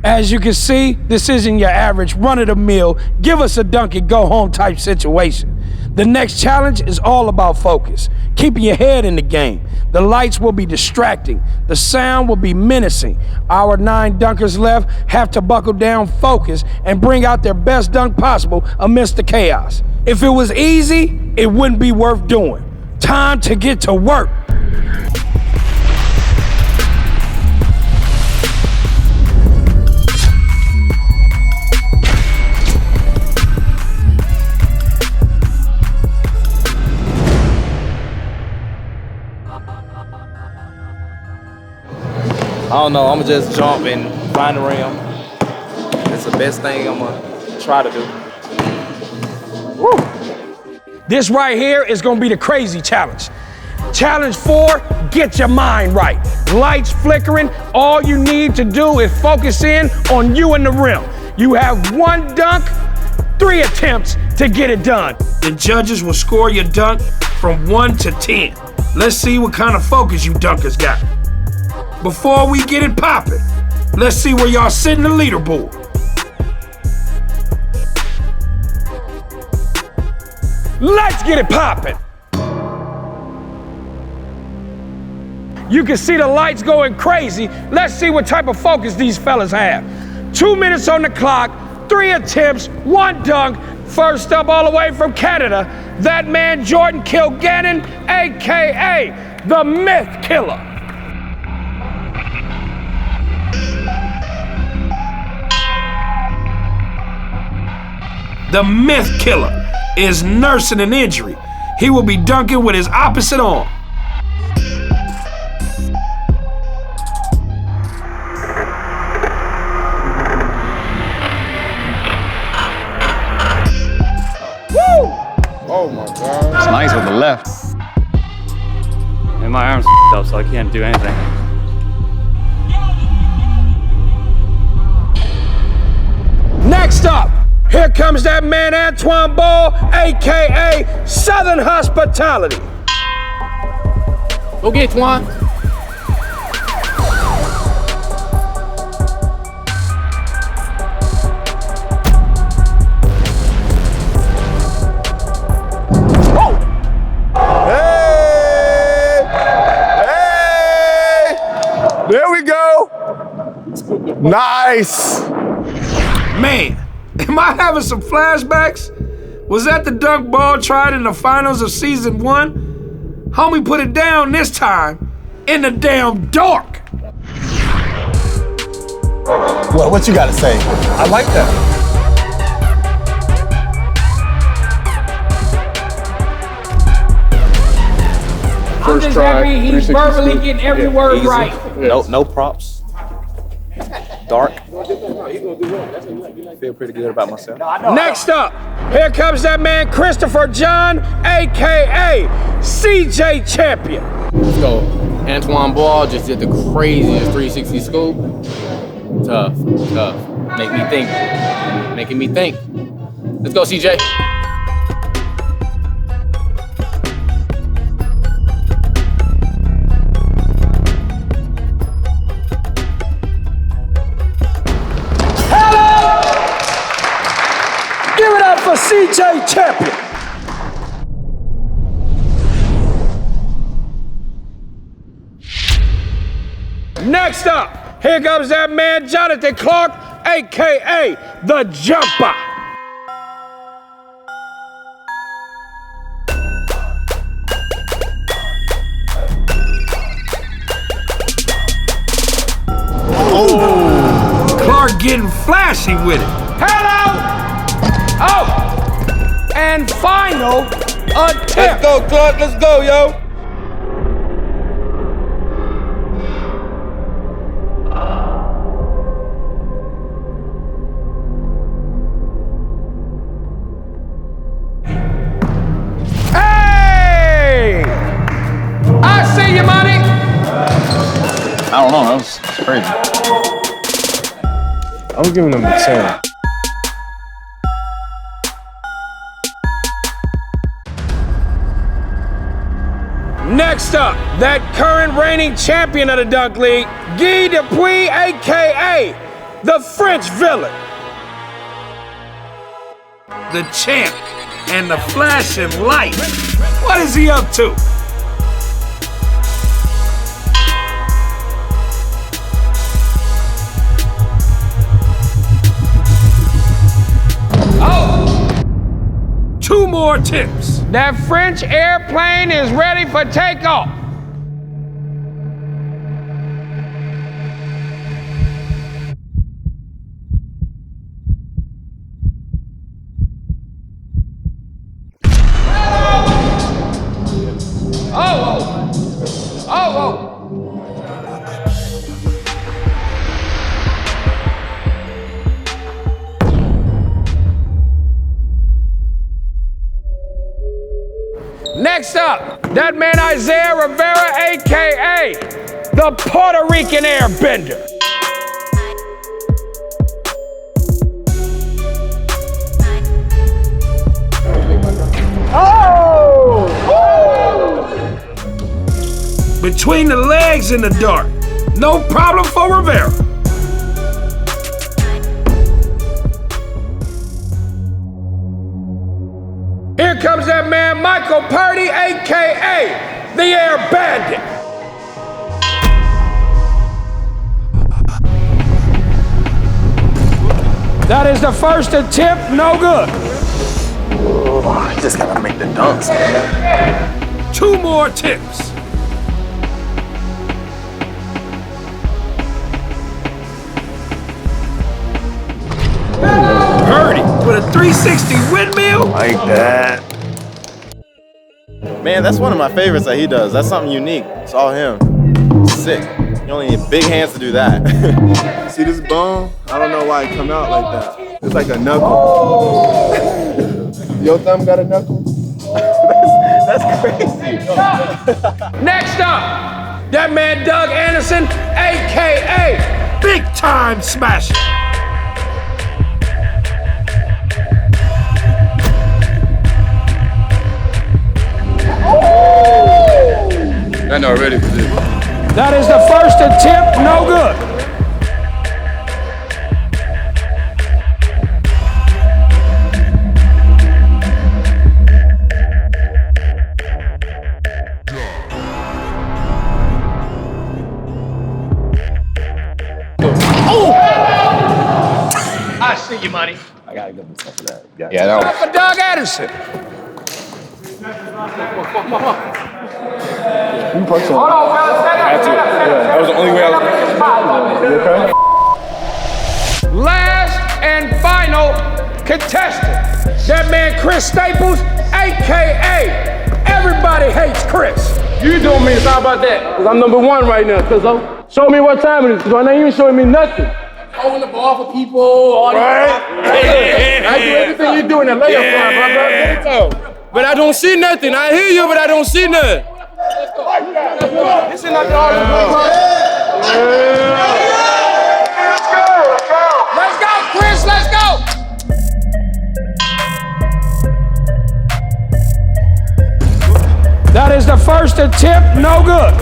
As you can see, this isn't your average run-of-the-mill, give us a dunk and go home type situation. The next challenge is all about focus, keeping your head in the game. The lights will be distracting, the sound will be menacing. Our 9 dunkers left have to buckle down, focus, and bring out their best dunk possible amidst the chaos. If it was easy, it wouldn't be worth doing. Time to get to work. I don't know, I'ma just jump and find the rim. It's the best thing I'm gonna try to do. Woo. This right here is gonna be the crazy challenge. Challenge 4, get your mind right. Lights flickering, all you need to do is focus in on you and the rim. You have 1 dunk, 3 attempts to get it done. The judges will score your dunk from 1 to 10. Let's see what kind of focus you dunkers got. Before we get it poppin', let's see where y'all sit in the leaderboard. Let's get it poppin'. You can see the lights going crazy. Let's see what type of focus these fellas have. 2 minutes on the clock, 3 attempts, 1 dunk. First up all the way from Canada, that man Jordan Kilgannon, AKA the Myth Killer. The Myth Killer is nursing an injury. He will be dunking with his opposite arm. Woo! Oh my God. It's nice with the left. And my arm's up, so I can't do anything. Next up, here comes that man Antoine Ball, AKA Southern Hospitality. Go get Twan. There we go. Nice. Man, am I having some flashbacks? Was that the dunk Ball tried in the finals of season 1? Homie put it down this time in the damn dark. Well, what you gotta say? I like that. I'm just happy he's verbally getting every word right. No props. Dark. Feel pretty good about myself. Next up, here comes that man Christopher John, AKA CJ Champion. Let's go. Antoine Ball just did the craziest 360 scoop. Tough. Making me think. Let's go, CJ. Give it up for CJ Champion. Next up, here comes that man Jonathan Clark, AKA the Jumper. Oh, Clark getting flashy with it. Hello! Oh, and final attempt. Let's go, Clark, let's go, yo. Hey! I see you, money. I don't know, that was crazy. I was giving him a 10. Next up, that current reigning champion of the Dunk League, Guy Dupuis, AKA the French villain, the champ, and the flashing light. What is he up to? Oh! 2 more tips. That French airplane is ready for takeoff. Next up, that man Isaiah Rivera, AKA the Puerto Rican Airbender. Between the legs in the dark. No problem for Rivera. Here comes that man, Michael Purdy, AKA the AIRBENDER. That is the first attempt, no good. Oh, I just gotta make the dunks. 2 more tips. Purdy with a 360 windmill. Like that. Man, that's one of my favorites that he does. That's something unique. It's all him. Sick. You only need big hands to do that. See this bone? I don't know why it come out like that. It's like a knuckle. Your thumb got a knuckle? that's crazy. Next up, that man Doug Anderson, AKA Big Time Smasher. I know already for this. That is the first attempt, no good. Oh! I see you, money. I gotta give him stuff for that. Yeah, that was. For Doug Anderson. Hold on, fellas. That was the only way I was. Okay? Last and final contestant. That man Chris Staples, AKA Everybody Hates Chris. You doing me, how about that? Because I'm #1 right now, cuzzo. Show me what time it is, because I ain't even showing me nothing. Holding the ball for people, all these I do everything you do in the layup line, my brother. But I don't see nothing. I hear you, but I don't see nothing. This is not the argument. Let's go, Chris, let's go. That is the first attempt, no good.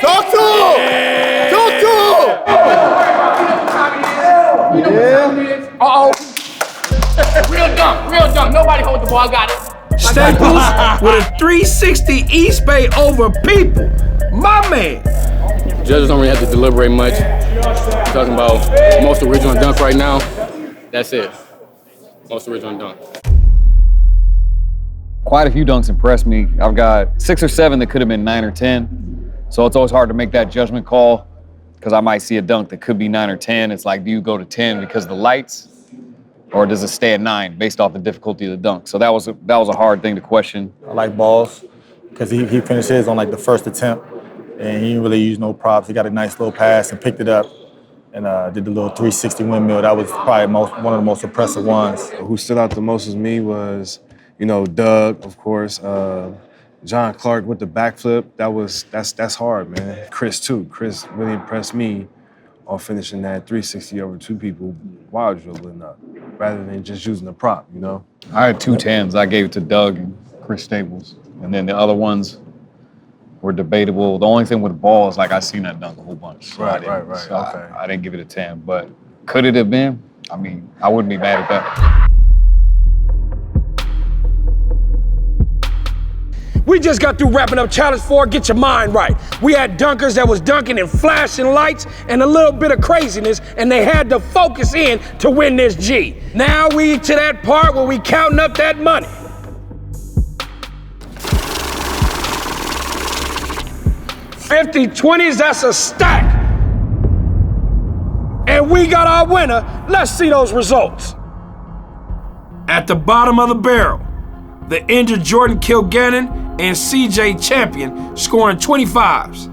Talk to him! Talk to him! Uh-oh. Real dunk. Nobody hold the ball, I got it. Staples with a 360 East Bay over people. My man. Judges don't really have to deliberate much. We're talking about most original dunk right now. That's it. Most original dunk. Quite a few dunks impressed me. I've got 6 or 7 that could have been 9 or 10. So it's always hard to make that judgment call because I might see a dunk that could be 9 or 10. It's like, do you go to 10 because of the lights, or does it stay at 9 based off the difficulty of the dunk? So that was a hard thing to question. I like balls because he finished his on like the first attempt, and he didn't really use no props. He got a nice little pass and picked it up and did the little 360 windmill. That was probably one of the most impressive ones. Who stood out the most as me was, Doug, of course. John Clark with the backflip. That's hard, man. Chris too. Chris really impressed me on finishing that 360 over 2 people while dribbling up, rather than just using the prop, you know? I had 2 10s. I gave it to Doug and Chris Staples. And then the other ones were debatable. The only thing with the ball is like I seen that dunk a whole bunch. So Right. So Okay. I didn't give it a 10, but could it have been? I mean, I wouldn't be mad at that. We just got through wrapping up Challenge 4, Get Your Mind Right. We had dunkers that was dunking in flashing lights and a little bit of craziness, and they had to focus in to win this G. Now we to that part where we counting up that money. $50-20s, that's a stack. And we got our winner. Let's see those results. At the bottom of the barrel, the injured Jordan Kilgannon and CJ Champion scoring 25s.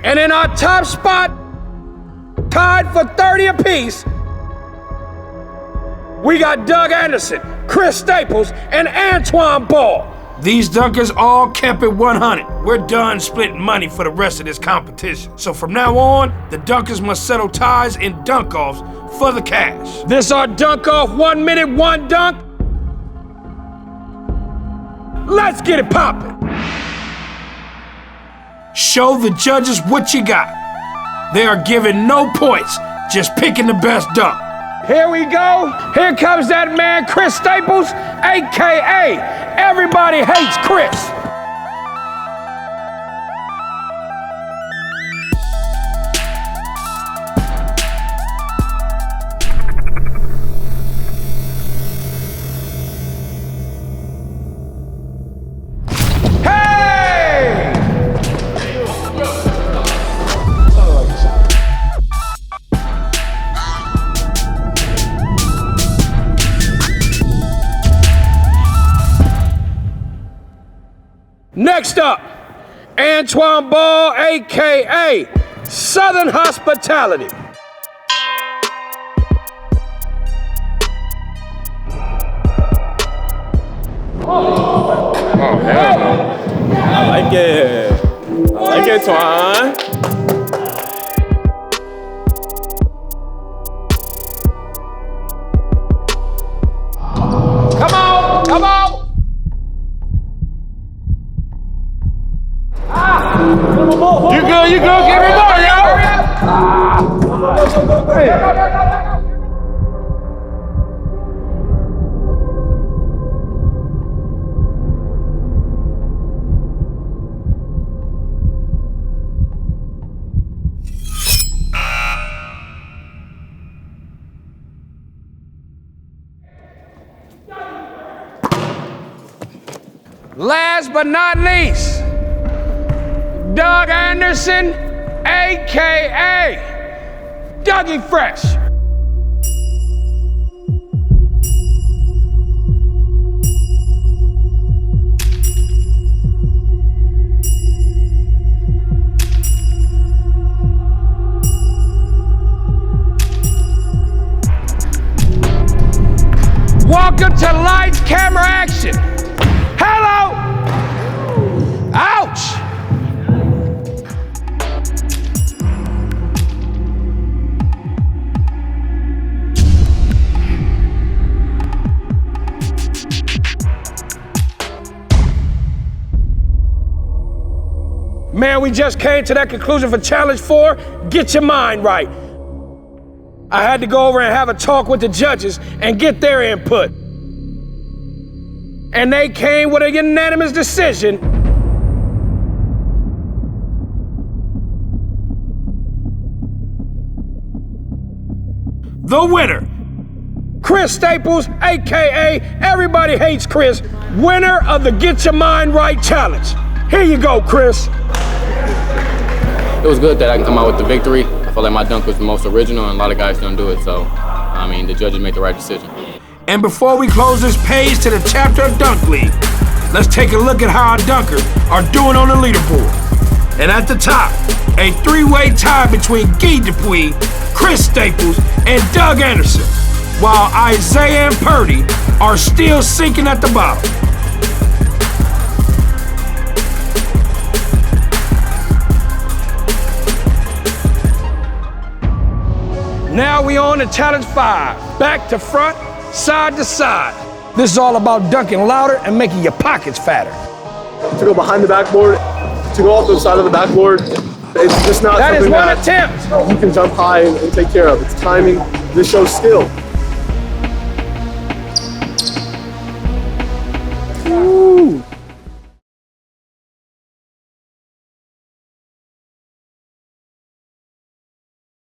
And in our top spot, tied for 30 apiece, we got Doug Anderson, Chris Staples, and Antoine Ball. These dunkers all kept it 100. We're done splitting money for the rest of this competition. So from now on, the dunkers must settle ties in dunk-offs for the cash. This our dunk-off, 1 minute, 1 dunk. Let's get it poppin'. Show the judges what you got. They are giving no points, just picking the best dunk. Here we go. Here comes that man, Chris Staples, AKA Everybody Hates Chris. Next up, Antoine Ball, AKA Southern Hospitality. Oh, hell no. I like it. I like it, Twan. Come on, come on. You good, give me more, yo. Last but not least, Doug Anderson, AKA Dougie Fresh. Welcome to Lights, Camera, Action. Hello! Ouch! Man, we just came to that conclusion for Challenge 4, Get Your Mind Right. I had to go over and have a talk with the judges and get their input. And they came with a unanimous decision. The winner, Chris Staples, AKA Everybody Hates Chris, winner of the Get Your Mind Right Challenge. Here you go, Chris. It was good that I can come out with the victory. I feel like my dunk was the most original, and a lot of guys don't do it. So, I mean, the judges made the right decision. And before we close this page to the chapter of Dunk League, let's take a look at how our dunkers are doing on the leaderboard. And at the top, a 3-way tie between Guy Dupuis, Chris Staples, and Doug Anderson, while Isaiah and Purdy are still sinking at the bottom. Now we on to challenge 5. Back to front, side to side. This is all about dunking louder and making your pockets fatter. To go behind the backboard, to go off the side of the backboard, it's just not That is something one that attempt. you can jump high and take care of. It's timing. This shows skill.